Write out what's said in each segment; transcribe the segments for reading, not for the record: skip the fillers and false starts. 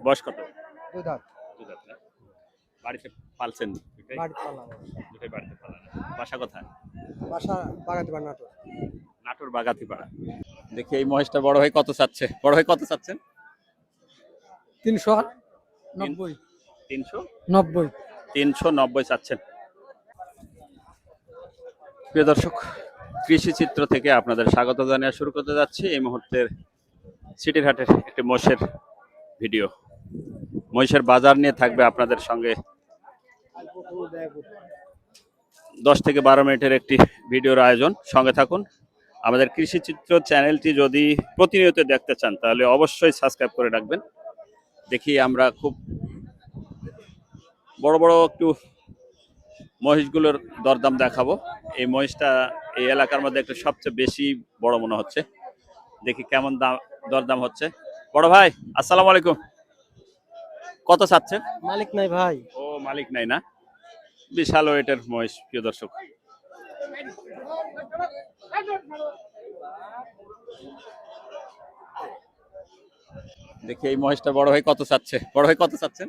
বয়স কত? দুই দাঁত। দুই দাঁত না? বাড়িতে পালছেন দুটাই? বাড়িতে পালা। দুটাই বাড়িতে পালা না? বাসা কোথায়? বাসা বাগাতি বা নাটোর। নাটোর বাগাতিপাড়া। দেখি এই মহেশটা বড় ভাই কত চাচ্ছে? বড় ভাই কত চাচ্ছেন? 390। 300 90। 390 চাচ্ছেন। প্রিয় দর্শক, কৃষি চিত্র থেকে আপনাদের স্বাগত জানিয়ে শুরু করতে যাচ্ছি এই মুহূর্তের সিটির হাটের একটি মহিষের ভিডিও। মহিষের বাজার নিয়ে থাকবে আপনাদের সঙ্গে 10 থেকে 12 মিনিটের একটি ভিডিওর আয়োজন। সঙ্গে থাকুন। আমাদের কৃষি চিত্র চ্যানেলটি যদি প্রতিনিয়ত দেখতে চান তাহলে অবশ্যই সাবস্ক্রাইব করে রাখবেন। দেখি আমরা খুব বড় বড় একটু মহিষগুলোর দরদাম দেখাবো। এই মহিষটা এই এলাকার মধ্যে একটু সবচেয়ে বেশি বড় মনে হচ্ছে। দেখি কেমন দাম দরদাম হচ্ছে। বড় ভাই আসসালামু আলাইকুম, কত চাচ্ছেন? মালিক নাই ভাই। ও মালিক নাই না? বিশাল ওয়েটের মহিষ প্রিয় দর্শক। দেখি এই মহিষটা বড় ভাই কত চাচ্ছে? বড় ভাই কত চাচ্ছেন?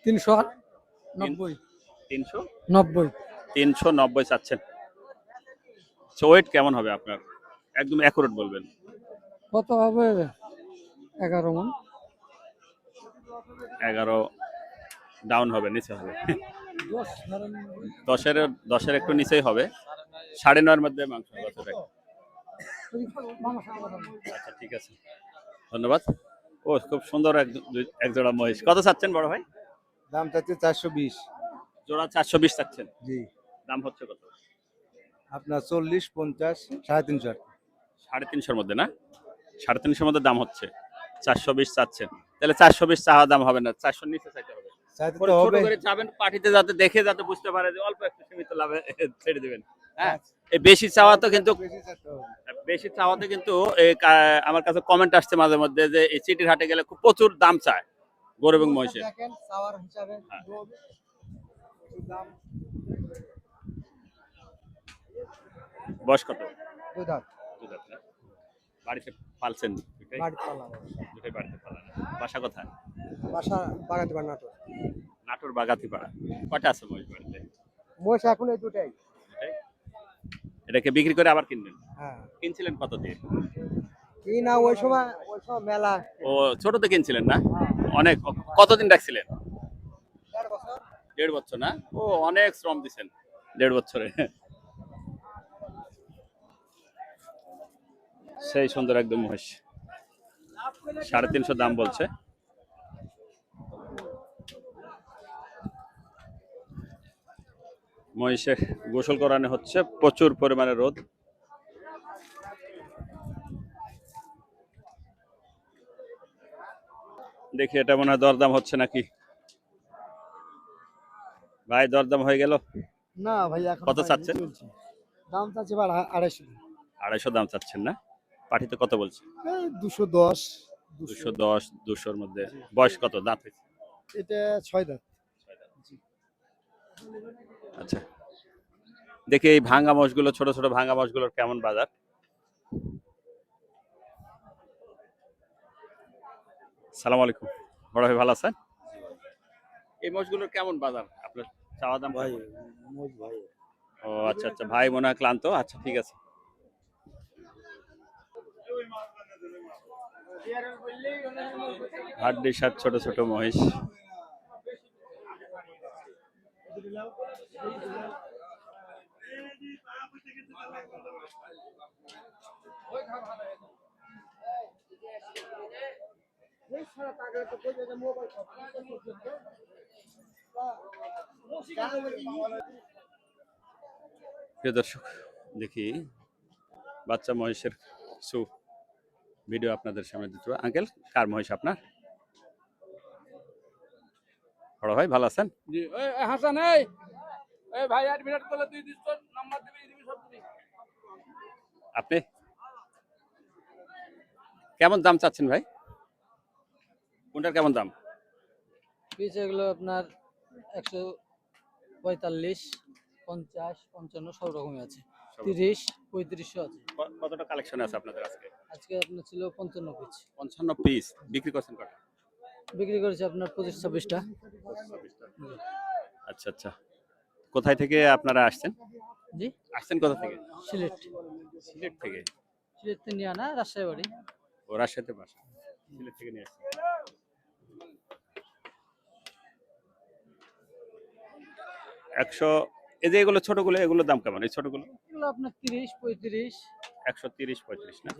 390। 390 390 চাচ্ছেন। ওয়েট কেমন হবে আপনার? একদম অ্যাকুরেট বলবেন। কত হবে? 11 মণ। 11 ডাউন হবে, নিচে হবে। 10-এর একটু নিচেই হবে। 9.5-এর মধ্যে মাংস হবে। আচ্ছা ঠিক আছে, ধন্যবাদ। ও খুব সুন্দর এক জোড়া মহিষ। কত চাচ্ছেন বড় ভাই? দাম চাচ্ছে 420। জোড়া 420 চাচ্ছেন। জি। দাম হচ্ছে কত? আপনার 40, 50, 350। 350-এর মধ্যে না? 350-এর মধ্যে দাম হচ্ছে। 420 চাচ্ছেন। তাহলে 420 চাওয়া দাম হবে না, 400 নিচে চাইতে হবে। চাইতে পরে তো ছোট হবে। করে যাবেন পার্টিতে, যাতে দেখে যাতে বুঝতে পারে যে অল্প একটু সীমিত লাভে ছেড়ে দিবেন। হ্যাঁ, এই বেশি চাওয়া তো কিন্তু বেশি চাইতে হবে। বেশি চাওয়াতে কিন্তু আমার কাছে কমেন্ট আসছে মাঝে মধ্যে যে এই সিটির হাটে গেলে খুব প্রচুর দাম চায় গরু এবং মহিষের। দেখেন সাওয়ার হিসাবে হ্যাঁ। দাম। বয়স কত? দুই দাঁত। দুই দাঁত না? বাড়িতে পালছেন দুটাই? বাড়িতে পালা। দুটাই বাড়িতে পালা না? বাসা কোথায়? বাসা বাগাতি বা নাটোর। নাটোর বাগাতিপাড়া। কয়টা আছে মহিষ বাড়িতে? মহিষ এখন এই দুটাই। দুটাই? এটাকে বিক্রি করে আবার কিনবেন? হ্যাঁ। কিনছিলেন কত দিয়ে? কি না ওই সময় মেলা। ও ছোটতে কিনছিলেন না? অনেক। কতদিন রাখছিলেন? 1.5 বছর। 1.5 বছর না? ও অনেক শ্রম দিছেন 1.5 বছরে। সেই সুন্দর একদম মহিষ। 350 দাম বলছে। মহিষে গোসল করানো হচ্ছে, প্রচুর পরিমাণে রোদ। দেখি এটা মনে হয় দরদাম হচ্ছে নাকি। ভাই দরদাম হয়ে গেল? না ভাই এখন কত চাচ্ছেন? দাম চাচ্ছে এবার 250। 250 দাম চাচ্ছেন না? পাঠিতে কত বলছে? 210। 210 200-এর মধ্যে। বয়স কত? দাঁত হয়েছে? এটা 6 দাঁত। আচ্ছা, দেখি এই ভাঙ্গা মোষগুলো, ছোট ছোট ভাঙ্গা মোষগুলোর কেমন বাজার। সালাম আলাইকুম, বড় ভাই ভালো আছেন? এই মোষগুলোর কেমন বাজার আপনার চাওয়া দাম? ভাই মোজ ভাই। ও আচ্ছা আচ্ছা, ভাই মনে হয় ক্লান্ত। আচ্ছা ঠিক আছে। হাড্ডি সাত ছোট ছোট মহিষ। প্রিয় দর্শক, দেখি বাচ্চা মহিষের কিছু ভিডিও আপনাদের সামনে দিতে হবে। আঙ্কেল, কার মহিষ আপনার? বড় ভাই ভালো আছেন? জি হাসান, এই এই ভাই 8 মিনিট বলে তুই দিস, তোর নাম্বার দিবি দিবি সব দিবি। আপনি কেমন দাম চাচ্ছেন ভাই? কোনটার কেমন দাম? পিস এগুলো আপনার 145, 50, 55 সব রকমই আছে। 30, 3500 আছে। কতটা কালেকশন আছে আপনাদের আজকে? আজকে আপনার ছিল 55 পিস। 55 পিস। বিক্রি করছেন কটা? বিক্রি করেছি আপনার 25-26টা। আচ্ছা আচ্ছা, কোথায় থেকে আপনারা আসছেন? জি, আসছেন কোথা থেকে? সিলেট। সিলেট থেকে। সিলেট থেকে নিয়ে আনা, রাজশাহী বাড়ি। ও রাজশাহীতে বাসা, সিলেট থেকে নিয়ে আসছেন। 100, এই যে এগুলো ছোটগুলো, এগুলোর দাম কেমন? এই ছোটগুলো এগুলো আপনার 30-35। 130-35 না?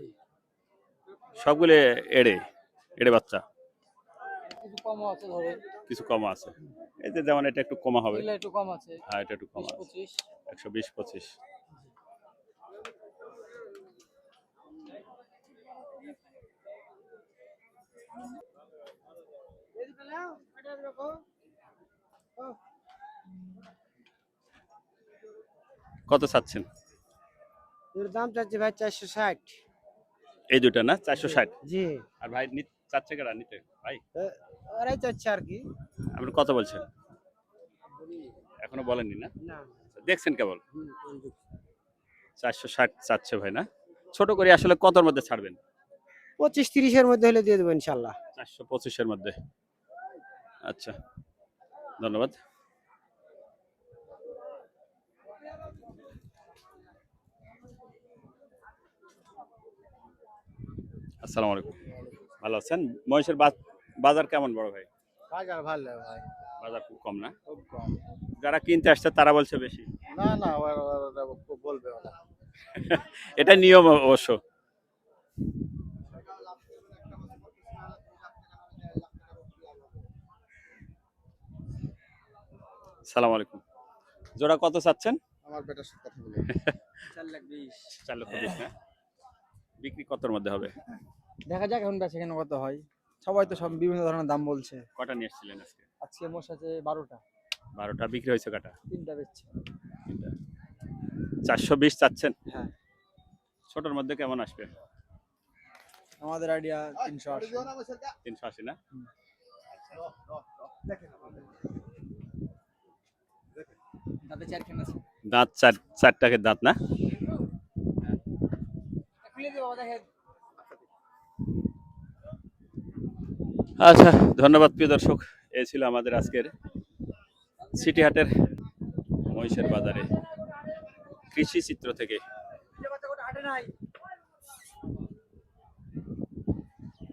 সবগুলো এড়ে এড়ে বাচ্চা, কিছু কমও আছে ধরেন। কিছু কম আছে। এই যে যেমন এটা একটু কমা হবে। এগুলো একটু কম আছে, হ্যাঁ, এটা একটু কম আছে, 20-25। 120-25। কত চাচ্ছেন? এর দাম চাচ্ছি ভাই 460। এই দুটো না 460? জি, আর ভাই চাচ্ছে কেডা নিতে ভাই? ওরাই চাচ্ছে আর কি। আপনি কত বলছেন? এখনো বলেননি না? না, দেখছেন কেবল? 460 চাচ্ছে ভাই না? ছোট করে আসলে কতর মধ্যে ছাড়বেন? 25-30 এর মধ্যে হলে দিয়ে দেবো ইনশাল্লাহ। 425 এর মধ্যে। আচ্ছা, ধন্যবাদ। আসসালামু আলাইকুম, ভালো আছেন? মহিষের বাজার কেমন বড় ভাই? বাজার ভালো ভাই, বাজার খুব কম না? খুব কম। যারা কিনতে আসছে তারা বলছে বেশি। না না, ওরা বলবে ওরা। এটা নিয়ম অবশ্য। সালাম আলাইকুম, জোড়া কত চাচ্ছেন? আমার বেটার সাথে কথা বলে 4,20,000। 4,20,000 না? বিক্রি কতর মধ্যে হবে? দেখা যাক এখন বেচে কেন কত হয়। সবাই তো সব বিভিন্ন ধরনের দাম বলছে। কটা নিয়ে এসেছিলেন আজকে? আজকে মোষ আছে 12টা, 12টা বিক্রি হয়েছে কটা? 3টা বেচছে। 420 চাচ্ছেন? হ্যাঁ, ছোটর মধ্যে কেমন আসবে? আমাদের আইডিয়া 380। 380 না? দাঁতে 4 খান আছে। দাঁত চারটাকে দাঁত না? খুলে দে বাবা, দেখেন। আচ্ছা, ধন্যবাদ প্রিয় দর্শক। এই ছিল আমাদের আজকের সিটি হাটের মহিষের বাজারে কৃষি চিত্র থেকে। হাটে নাই।